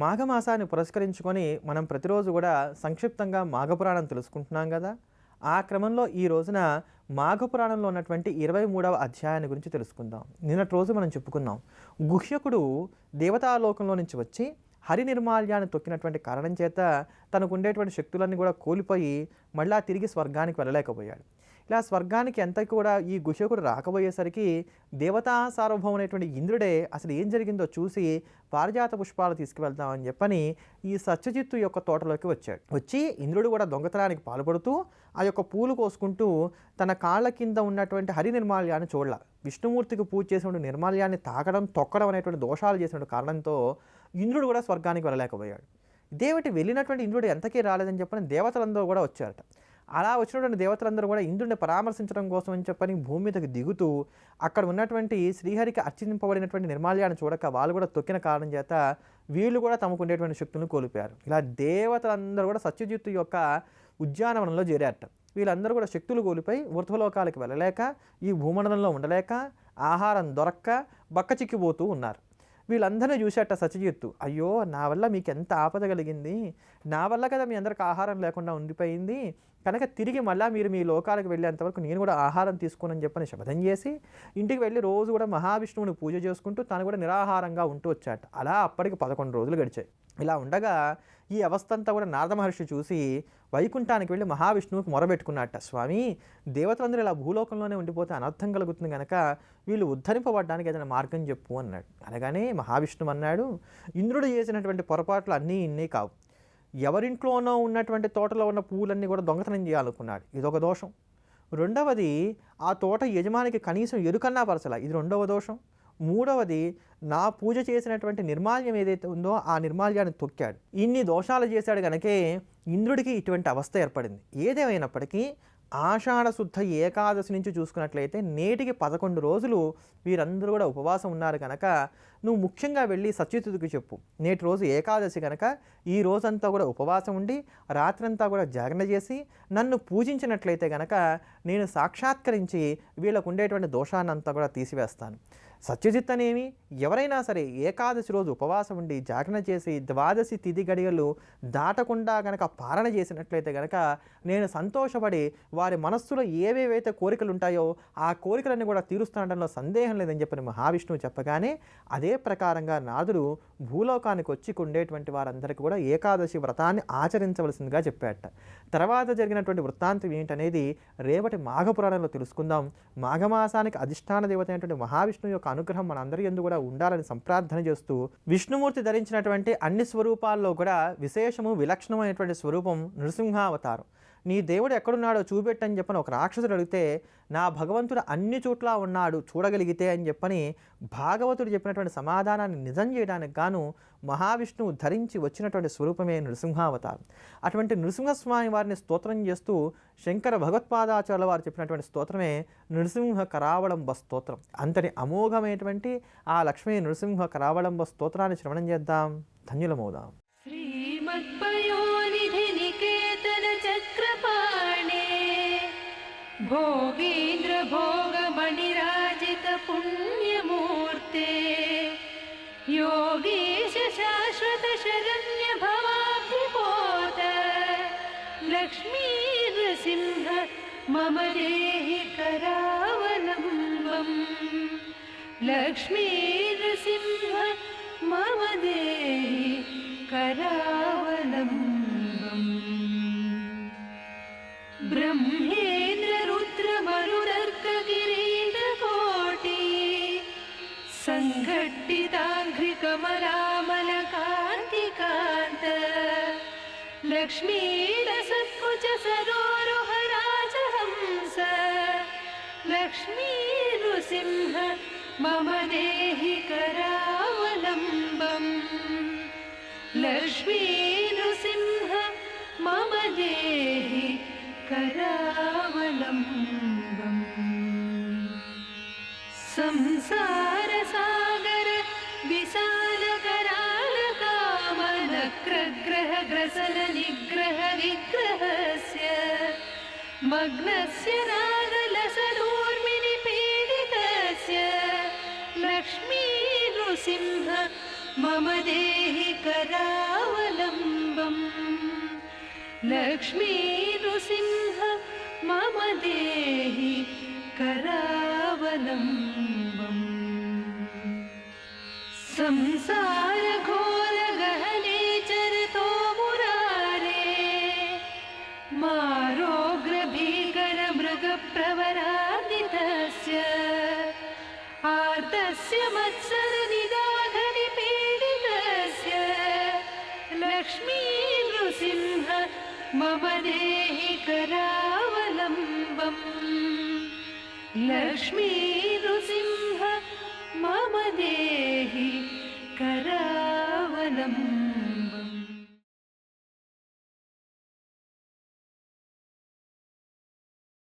మాఘమాసాన్ని పురస్కరించుకొని మనం ప్రతిరోజు కూడా సంక్షిప్తంగా మాఘపురాణం తెలుసుకుంటున్నాం కదా. ఆ క్రమంలో ఈ రోజున మాఘపురాణంలో ఉన్నటువంటి 23వ అధ్యాయాన్ని గురించి తెలుసుకుందాం. నిన్నటి రోజు మనం చెప్పుకున్నాం, గుహ్యకుడు దేవతాలోకంలో నుంచి వచ్చి హరి నిర్మాల్యాన్ని తొక్కినటువంటి కారణం చేత తనకు ఉండేటువంటి శక్తులన్నీ కూడా కోల్పోయి మళ్ళా తిరిగి స్వర్గానికి వెళ్ళలేకపోయాడు. ఇలా స్వర్గానికి ఎంత కూడా ఈ గుహ్యకుడు రాకపోయేసరికి దేవతా సార్వభౌమైనటువంటి ఇంద్రుడే అసలు ఏం జరిగిందో చూసి పారిజాత పుష్పాలు తీసుకువెళ్తామని చెప్పని ఈ సత్యజిత్తు యొక్క తోటలోకి వచ్చి ఇంద్రుడు కూడా దొంగతనానికి పాల్పడుతూ ఆ యొక్క పూలు కోసుకుంటూ తన కాళ్ళ కింద ఉన్నటువంటి హరి నిర్మాల్యాన్ని చూడాల. విష్ణుమూర్తికి పూజ చేసినటువంటి నిర్మాల్యాన్ని తాకడం తొక్కడం అనేటువంటి దోషాలు చేసినటువంటి కారణంతో ఇంద్రుడు కూడా స్వర్గానికి వెళ్ళలేకపోయాడు. దేవటి వెళ్ళినటువంటి ఇంద్రుడు ఎంతకీ రాలేదని చెప్పని దేవతలందరూ కూడా వచ్చారట. అలా వచ్చినటువంటి దేవతలందరూ కూడా ఇంద్రుడిని పరామర్శించడం కోసం అని చెప్పని భూమి మీదకి దిగుతూ అక్కడ ఉన్నటువంటి శ్రీహరికి అర్చింపబడినటువంటి నిర్మాల్యాన్ని చూడక వాళ్ళు కూడా తొక్కిన కారణం చేత వీళ్ళు కూడా తమకు ఉండేటువంటి శక్తులను కోల్పోయారు. ఇలా దేవతలందరూ కూడా సత్యజిత్తు యొక్క ఉద్యానవనంలో చేరారట. వీళ్ళందరూ కూడా శక్తులు కోల్పోయి ఊర్ధ్వలోకాలకు వెళ్ళలేక ఈ భూమండలంలో ఉండలేక ఆహారం దొరక్క బక్కచిక్కిపోతూ ఉన్నారు. వీళ్ళందరినీ చూసేట సత్యజిత్తు, అయ్యో నా వల్ల మీకు ఎంత ఆపద కలిగింది, నా వల్ల కదా మీ అందరికి ఆహారం లేకుండా ఉండిపోయింది, కనుక తిరిగి మళ్ళీ మీరు మీ లోకాలకు వెళ్ళేంతవరకు నేను కూడా ఆహారం తీసుకోనని చెప్పని శపథం చేసి ఇంటికి వెళ్ళి రోజు కూడా మహావిష్ణువుని పూజ చేసుకుంటూ తను కూడా నిరాహారంగా ఉంటూ వచ్చాట. అలా అప్పటికి 11 రోజులు గడిచాయి. ఇలా ఉండగా ఈ అవస్థ అంతా కూడా నారద మహర్షి చూసి వైకుంఠానికి వెళ్ళి మహావిష్ణువుకి మొరబెట్టుకున్నట్ట, స్వామి దేవతలందరూ ఇలా భూలోకంలోనే ఉండిపోతే అనర్థం కలుగుతుంది కనుక వీళ్ళు ఉద్ధరింపబడడానికి ఏదైనా మార్గం చెప్పు అన్నాడు. అనగానే మహావిష్ణువు అన్నాడు, ఇంద్రుడు చేసినటువంటి పొరపాట్లు అన్నీ ఇన్ని కావు. ఎవరింట్లోనో ఉన్నటువంటి తోటలో ఉన్న పువ్వులన్నీ కూడా దొంగతనం చేయాలనుకున్నాడు, ఇదొక దోషం. రెండవది, ఆ తోట యజమానికి కనీసం ఎరుకన్నా పరచల, ఇది రెండవ దోషం. మూడవది, నా పూజ చేసినటువంటి నిర్మాల్యం ఏదైతే ఉందో ఆ నిర్మాల్యాన్ని తొక్కాడు. ఇన్ని దోషాలు చేశాడు కనుకే ఇంద్రుడికి ఇటువంటి అవస్థ ఏర్పడింది. ఏదేమైనప్పటికీ ఆషాఢ శుద్ధ ఏకాదశి నుంచి చూసుకున్నట్లయితే నేటికి 11 రోజులు వీరందరూ కూడా ఉపవాసం ఉన్నారు కనుక నువ్వు ముఖ్యంగా వెళ్ళి సత్యజిత్తుకి చెప్పు, నేటి రోజు ఏకాదశి కనుక ఈ రోజంతా కూడా ఉపవాసం ఉండి రాత్రంతా కూడా జాగరణ చేసి నన్ను పూజించినట్లయితే కనుక నేను సాక్షాత్కరించి వీళ్ళకు ఉండేటువంటి దోషాన్నంతా కూడా తీసివేస్తాను. సత్యజిత్ అనేమి ఎవరైనా సరే ఏకాదశి రోజు ఉపవాసం ఉండి జాగరణ చేసి ద్వాదశి తిథి గడియలు దాటకుండా కనుక పాలన చేసినట్లయితే కనుక నేను సంతోషపడి వారి మనస్సులో ఏవేవైతే కోరికలు ఉంటాయో ఆ కోరికలన్నీ కూడా తీరుస్తానడంలో సందేహం లేదని చెప్పని మహావిష్ణువు చెప్పగానే అదే ప్రకారంగా నాదుడు భూలోకానికి వచ్చి ఉండేటువంటి వారందరికీ కూడా ఏకాదశి వ్రతాన్ని ఆచరించవలసిందిగా చెప్పాట. తర్వాత జరిగినటువంటి వృత్తాంతం ఏంటనేది రేపటి మాఘపురాణంలో తెలుసుకుందాం. మాఘమాసానికి అధిష్టాన దేవత అయినటువంటి మహావిష్ణువు యొక్క అనుగ్రహం మనందరి యందు కూడా ఉండాలని సంప్రార్థన చేస్తూ, విష్ణుమూర్తి ధరించినటువంటి అన్ని స్వరూపాల్లో కూడా విశేషము విలక్షణమైనటువంటి స్వరూపం నృసింహావతారం. నీ దేవుడు ఎక్కడున్నాడో చూపెట్టని చెప్పని ఒక రాక్షసుడు అడిగితే నా భగవంతుడు అన్ని చోట్ల ఉన్నాడు చూడగలిగితే అని చెప్పని భాగవతుడు చెప్పినటువంటి సమాధానాన్ని నిజం చేయడానికి గాను మహావిష్ణువు ధరించి వచ్చినటువంటి స్వరూపమే నృసింహావతారం. అటువంటి నృసింహస్వామి వారిని స్తోత్రం చేస్తూ శంకర భగవత్పాదాచార్యుల వారు చెప్పినటువంటి స్తోత్రమే నృసింహ కరావళంబ స్తోత్రం. అంతటి అమోఘమైనటువంటి ఆ లక్ష్మీ నృసింహ కరావళంబ స్తోత్రాన్ని శ్రవణం చేద్దాం, ధన్యులమవుదాం. भोगेन्द्र भोगमणिराजित पुण्यमूर्ते योगीश शाश्वत शरण्य भवाब्धिपोत लक्ष्मी नृसिंह मम देहि करावलम्बम् लक्ष्मी नृसिंह मम देहि करावलम्बम् ब्रह्मेन्द्र रुद्रमरुदर्कगिरीन्द्रकोटि सङ्घट्टिताघ्रिकमलामलकान्तिकान्त लक्ष्मीरसत्कुच सरोरुहराजहंस लक्ष्मी नृसिंह मम देहि करावलम्बम् लक्ष्मी नृसिंह मम देहि करावलम्बम् संसारसागर विशालकरालकामनक्रग्रह ग्रसल निग्रह विग्रहस्य मग्नस्य नागलसदूर्मिनि पीडितस्य लक्ष्मी नृसिंह मम देहि करा लक्ष्मी नृसिंह मम देहि करावलम्बम् संसारघोरगहने चरतो मुरारे मारोग्रभीकरमृगप्रवरान्वितस्य आर्तस्य मत्सरनिदाघनिपीडितस्य लक्ष्मी नृसिंह मम देहि करावलम्बम् लक्ष्मी नृसिंह मम देहि करावलम्बम्